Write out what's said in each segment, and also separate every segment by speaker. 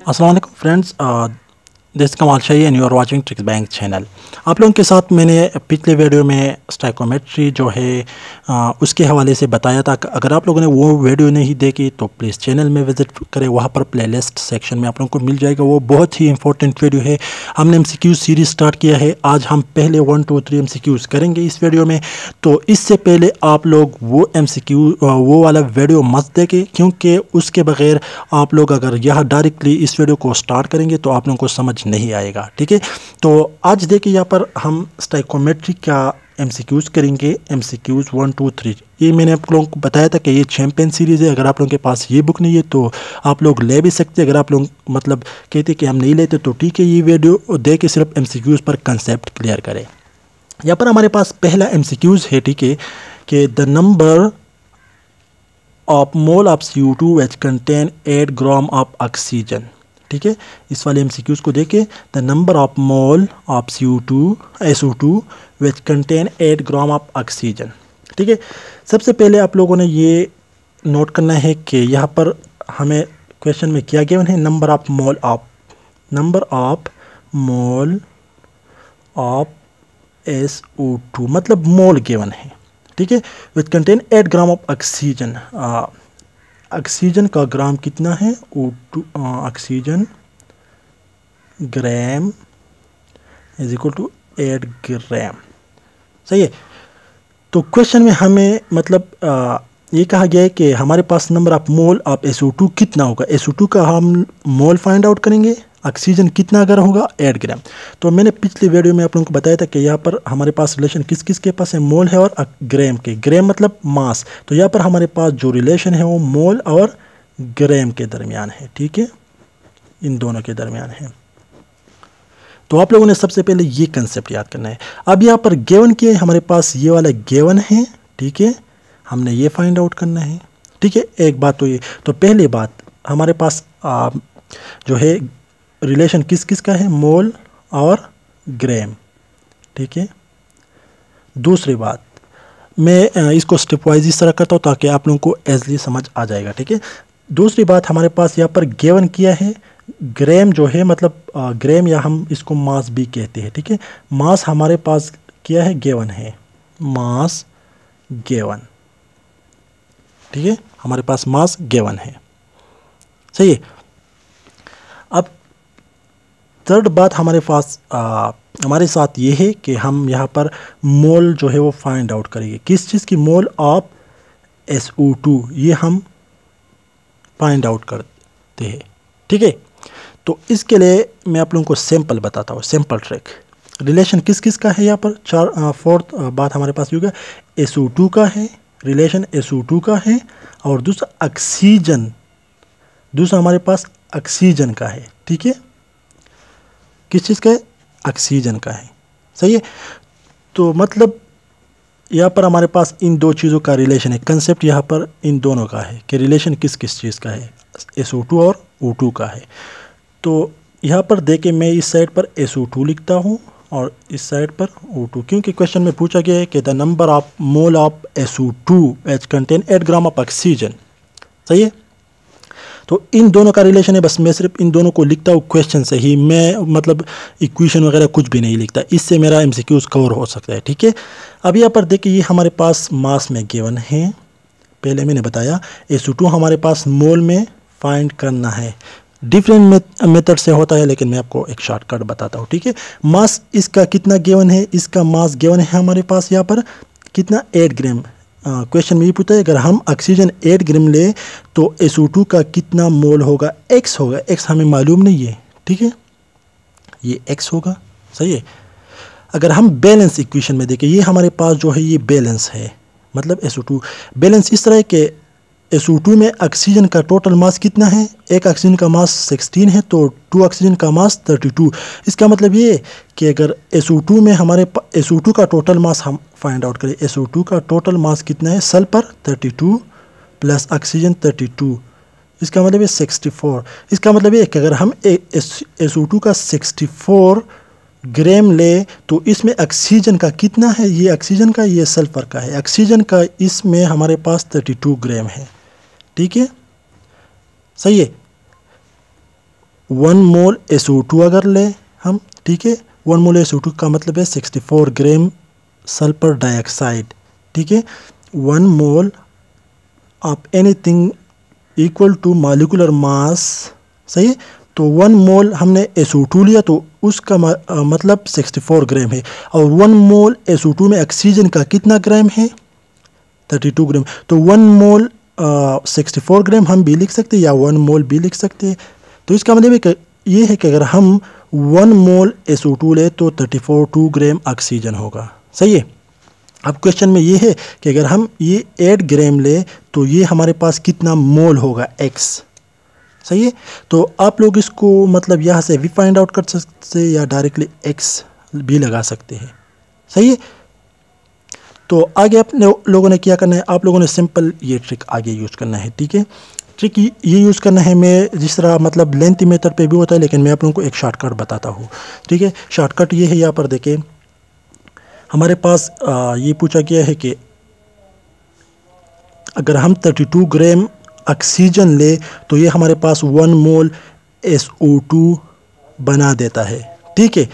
Speaker 1: अस्सलाम वालेकुम friends, this is Kamal Shahi and you are watching tricks bank channel. आप लोगों के साथ मैंने पिछले वीडियो में स्टाइकोमेट्री जो है उसके हवाले से बताया था। अगर आप लोगों ने वो वीडियो नहीं देखी तो प्लीज़ चैनल में विज़िट करें, वहाँ पर प्लेलिस्ट सेक्शन में आप लोगों को मिल जाएगा। वो बहुत ही इंपॉर्टेंट वीडियो है। हमने MCQ सीरीज़ स्टार्ट किया है। आज हम पहले 1 2 3 MCQs करेंगे इस वीडियो में। तो इससे पहले आप लोग वो MCQ वो वाला वीडियो मत देखें, क्योंकि उसके बगैर आप लोग अगर यह डायरेक्टली इस वीडियो को स्टार्ट करेंगे तो आप लोगों को समझ नहीं आएगा। ठीक है, तो आज देखिए यहाँ पर हम स्टाइकोमेट्री का MCQs करेंगे। MCQs 1 2 3 ये मैंने आप लोगों को बताया था कि ये चैंपियन सीरीज़ है। अगर आप लोगों के पास ये बुक नहीं है तो आप लोग ले भी सकते हैं। अगर आप लोग मतलब कहते कि हम नहीं लेते तो ठीक है, ये वीडियो दे के सिर्फ MCQs पर कंसेप्ट क्लियर करें। यहाँ पर हमारे पास पहला MCQs है, ठीक है, कि the number of mole of CO2 which contain 8 gram of oxygen. ठीक है, इस वाले MCQs को देखें। The number of mole of SO2 which contain 8 gram of oxygen. ठीक है, सबसे पहले आप लोगों ने ये नोट करना है कि यहाँ पर हमें क्वेश्चन में क्या गिवन है, number of mole of SO2 मतलब मोल गिवन है। ठीक है, which contain 8 gram of oxygen. Oxygen का ग्राम कितना है, O2 oxygen gram is equal to 8 gram. सही है, तो क्वेश्चन में हमें मतलब ये कहा गया है कि हमारे पास number of mole of SO2 कितना होगा। SO2 का हम मोल फाइंड आउट करेंगे, ऑक्सीजन कितना अगर होगा 8 ग्राम। तो मैंने पिछले वीडियो में आप लोगों को बताया था कि यहाँ पर हमारे पास रिलेशन किस किस के पास है, मोल है और ग्राम के। ग्राम मतलब मास, तो यहाँ पर हमारे पास जो रिलेशन है वो मोल और ग्राम के दरमियान है। ठीक है, इन दोनों के दरमियान है। तो आप लोगों ने सबसे पहले ये कंसेप्ट याद करना है। अब यहाँ पर गिवन के हमारे पास ये वाला गिवन है। ठीक है, हमने ये फाइंड आउट करना है। ठीक है, एक बात तो ये, तो पहली बात हमारे पास जो है रिलेशन किस किस का है, मोल और ग्राम। ठीक है, दूसरी बात मैं इसको स्टेप वाइज इस तरह करता हूँ ताकि आप लोगों को एजली समझ आ जाएगा। ठीक है, दूसरी बात हमारे पास यहाँ पर गिवन किया है ग्राम जो है मतलब ग्राम या हम इसको मास भी कहते हैं। ठीक है, मास हमारे पास किया है गिवन है, मास गिवन। ठीक है, हमारे पास मास गिवन है। सही है, अब थर्ड बात हमारे पास हमारे साथ ये है कि हम यहाँ पर मोल जो है वो फाइंड आउट करेंगे। किस चीज़ की, मोल ऑफ SO2, ये हम फाइंड आउट करते हैं। ठीक है, तो इसके लिए मैं आप लोगों को सैंपल बताता हूँ, सैंपल ट्रिक। रिलेशन किस किस का है यहाँ पर, फोर्थ बात हमारे पास होगा SO2 का है, रिलेशन SO2 का है, और दूसरा ऑक्सीजन, दूसरा हमारे पास ऑक्सीजन का है। ठीक है, किस चीज़ का है, ऑक्सीजन का है। सही है, तो मतलब यहाँ पर हमारे पास इन दो चीज़ों का रिलेशन है। कंसेप्ट यहाँ पर इन दोनों का है कि रिलेशन किस किस चीज़ का है, SO2 और O2 का है। तो यहाँ पर देखे मैं इस साइड पर SO2 लिखता हूँ और इस साइड पर O2, क्योंकि क्वेश्चन में पूछा गया है कि the number of mole of SO2 which contain 8 gram of oxygen. सही है, तो इन दोनों का रिलेशन है। बस मैं सिर्फ इन दोनों को लिखता हूँ क्वेश्चन से ही, मैं मतलब इक्वेशन वगैरह कुछ भी नहीं लिखता, इससे मेरा MCQs कवर हो सकता है। ठीक है, अब यहाँ पर देखिए ये हमारे पास मास में गिवन है, पहले मैंने बताया। SO2 हमारे पास मोल में फाइंड करना है। डिफरेंट मेथड से होता है, लेकिन मैं आपको एक शॉर्टकट बताता हूँ। ठीक है, मास इसका कितना गिवन है, इसका मास गिवन है हमारे पास यहाँ पर कितना, 8 ग्राम। क्वेश्चन में ये पूछता है अगर हम ऑक्सीजन 8 ग्राम ले तो SO2 का कितना मोल होगा, x होगा। x हमें मालूम नहीं है। ठीक है, ये x होगा। सही है, अगर हम बैलेंस इक्वेशन में देखें, ये हमारे पास जो है ये बैलेंस है, मतलब SO2 बैलेंस इस तरह है कि SO2 में ऑक्सीजन का टोटल मास कितना है, एक ऑक्सीजन का मास 16 है तो 2 ऑक्सीजन का मास 32। इसका मतलब ये कि अगर SO2 में हमारे SO2 का टोटल मास हम फाइंड आउट करें, SO2 का टोटल मास कितना है, सल्फर 32 प्लस ऑक्सीजन 32, इसका मतलब है 64। इसका मतलब ये कि अगर हम SO2 का 64 ग्राम ले तो इसमें ऑक्सीजन का कितना है, ये ऑक्सीजन का, ये सल्फर का है। ऑक्सीजन का इसमें हमारे पास 32 ग्राम है। ठीक है, सही है। 1 मोल SO2 अगर ले हम, ठीक है, 1 मोल SO2 का मतलब है 64 ग्राम सल्फर डाइऑक्साइड, ठीक है। 1 mole of anything equal to molecular mass, सही है। तो 1 मोल हमने SO2 लिया तो उसका मतलब 64 ग्राम है, और 1 मोल SO2 में ऑक्सीजन का कितना ग्राम है, 32 ग्राम। तो 1 मोल 64 ग्राम हम भी लिख सकते हैं या 1 मोल भी लिख सकते हैं। तो इसका मतलब है कि ये है कि अगर हम 1 मोल SO2 ले तो 32 ग्राम ऑक्सीजन होगा, सही है। अब क्वेश्चन में ये है कि अगर हम ये 8 ग्राम ले तो ये हमारे पास कितना मोल होगा, x, सही है। तो आप लोग इसको मतलब यहाँ से भी फाइंड आउट कर सकते हैं या डायरेक्टली x भी लगा सकते हैं, सही है। तो आगे अपने लोगों ने क्या करना है, आप लोगों ने सिंपल ये ट्रिक आगे यूज़ करना है, ठीक है। ट्रिक ये यूज़ करना है, मैं जिस तरह मतलब लेंथी मेथड पे भी होता है, लेकिन मैं आप लोगों को एक शॉर्टकट बताता हूँ, ठीक है। शॉर्टकट ये है, यहाँ पर देखें हमारे पास ये पूछा गया है कि अगर हम 32 ग्राम ऑक्सीजन ले तो ये हमारे पास 1 मोल SO2 बना देता है, ठीक है।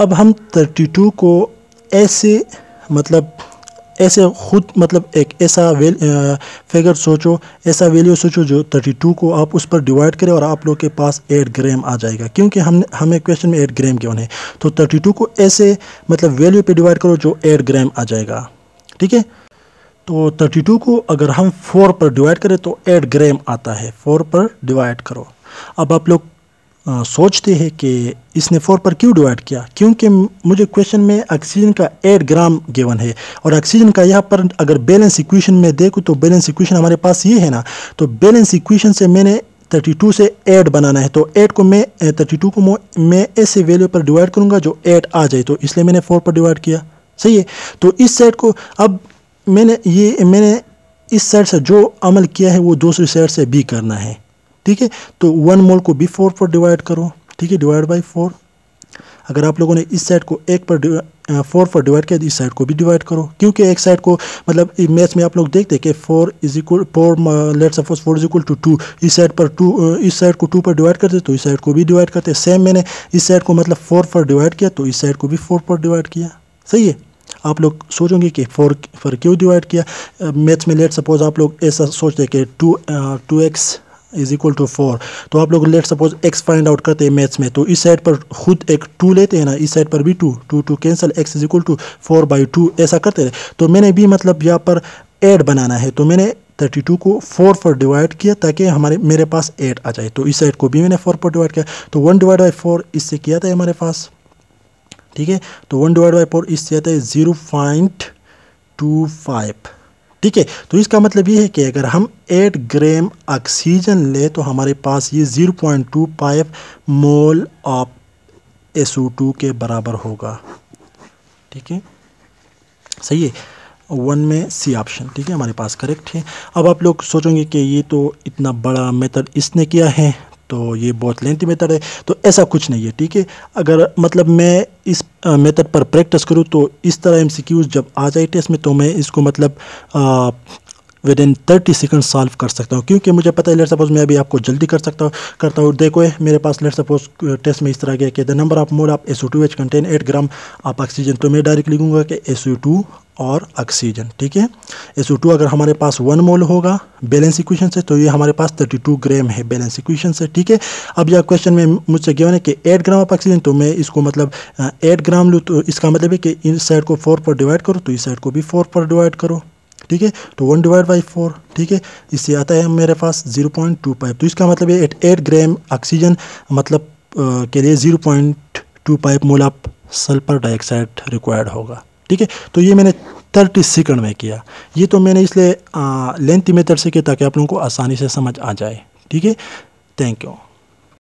Speaker 1: अब हम 32 को ऐसे मतलब ऐसे खुद मतलब एक ऐसा फिगर सोचो, ऐसा वैल्यू सोचो जो 32 को आप उस पर डिवाइड करें और आप लोग के पास 8 ग्राम आ जाएगा, क्योंकि हमें क्वेश्चन में 8 ग्राम गिवन है। तो 32 को ऐसे मतलब वैल्यू पे डिवाइड करो जो 8 ग्राम आ जाएगा, ठीक है। तो 32 को अगर हम 4 पर डिवाइड करें तो 8 ग्राम आता है, 4 पर डिवाइड करो। अब आप लोग सोचते हैं कि इसने 4 पर क्यों डिवाइड किया, क्योंकि मुझे क्वेश्चन में ऑक्सीजन का 8 ग्राम गिवन है, और ऑक्सीजन का यहाँ पर अगर बैलेंस इक्वेशन में देखूँ तो बैलेंस इक्वेशन हमारे पास ये है ना, तो बैलेंस इक्वेशन से मैंने 32 से 8 बनाना है, तो 8 को मैं 32 को मैं ऐसे वैल्यू पर डिवाइड करूँगा जो 8 आ जाए, तो इसलिए मैंने 4 पर डिवाइड किया, सही है। तो इस साइड को अब मैंने इस साइड से जो अमल किया है वो दूसरी साइड से भी करना है, ठीक है। तो 1 मोल को भी 4 पर डिवाइड करो, ठीक है, डिवाइड बाई 4। अगर आप लोगों ने इस साइड को 4 पर डिवाइड किया तो इस साइड को भी डिवाइड करो, क्योंकि एक साइड को मतलब मैथ्स में आप लोग देखते हैं कि 4 let's suppose 4 is equal to 2, इस साइड को 2 पर डिवाइड करते तो इस साइड को भी डिवाइड करते। सेम मैंने इस साइड को मतलब 4 पर डिवाइड किया तो इस साइड को भी 4 पर डिवाइड किया, सही है। आप लोग सोचोगे कि 4 पर क्यों डिवाइड किया। मैथ्स में लेट सपोज आप लोग ऐसा सोचते हैं कि 2x इज इक्वल टू 4, तो आप लोग let suppose x find out करते हैं मैथ्स में, तो इस साइड पर खुद एक 2 लेते हैं ना, इस साइड पर भी 2 cancel, x is equal to 4/2 ऐसा करते हैं। तो मैंने भी मतलब यहाँ पर 8 बनाना है, तो मैंने 32 को 4 पर डिवाइड किया ताकि मेरे पास 8 आ जाए, तो इस साइड को भी मैंने 4 पर डिवाइड किया, तो 1 डिवाइड बाई 4 इससे किया था हमारे पास, ठीक है। तो 1 डिवाइड बाई 4 इससे आता है 0.25, ठीक है। तो इसका मतलब ये है कि अगर हम 8 ग्राम ऑक्सीजन ले तो हमारे पास ये 0.25 मोल ऑफ SO2 के बराबर होगा, ठीक है, सही है। 1 में C ऑप्शन, ठीक है, हमारे पास करेक्ट है। अब आप लोग सोचेंगे कि ये तो इतना बड़ा मेथड इसने किया है तो ये बहुत लेंथी मेथड है, तो ऐसा कुछ नहीं है, ठीक है। अगर मतलब मैं इस मेथड पर प्रैक्टिस करूँ तो इस तरह MCQs जब आ जाए टेस्ट में तो मैं इसको मतलब विद इन 30 सेकंड सॉल्व कर सकता हूँ, क्योंकि मुझे पता है लेट सपोज मैं अभी आपको जल्दी करता हूँ। देखो मेरे पास लेट सपोज टेस्ट में इस तरह गया कि the number of mole of SO2 contain 8 gram of oxygen, तो मैं डायरेक्ट लिखूंगा कि SO2 और ऑक्सीजन, ठीक है। SO2 अगर हमारे पास 1 मोल होगा बैलेंस इक्वेशन से, तो ये हमारे पास 32 ग्राम है बैलेंस इक्वेशन से, ठीक है। अब यह क्वेश्चन में मुझसे गिवन है कि 8 ग्राम ऑफ ऑक्सीजन, तो मैं इसको मतलब 8 ग्राम लूँ, तो इसका मतलब है कि इस साइड को 4 पर डिवाइड करो तो इस साइड को भी 4 पर डिवाइड करो, ठीक है। तो 1 डिवाइड बाई 4, ठीक है, इससे आता है मेरे पास 0.25, तो इसका मतलब है 8 ग्राम ऑक्सीजन मतलब के लिए 0.25 mole of sulphur dioxide required होगा, ठीक है। तो ये मैंने 30 सेकंड में किया, ये तो मैंने इसलिए लेंथी मेथड से किया ताकि आप लोगों को आसानी से समझ आ जाए, ठीक है। Thank you.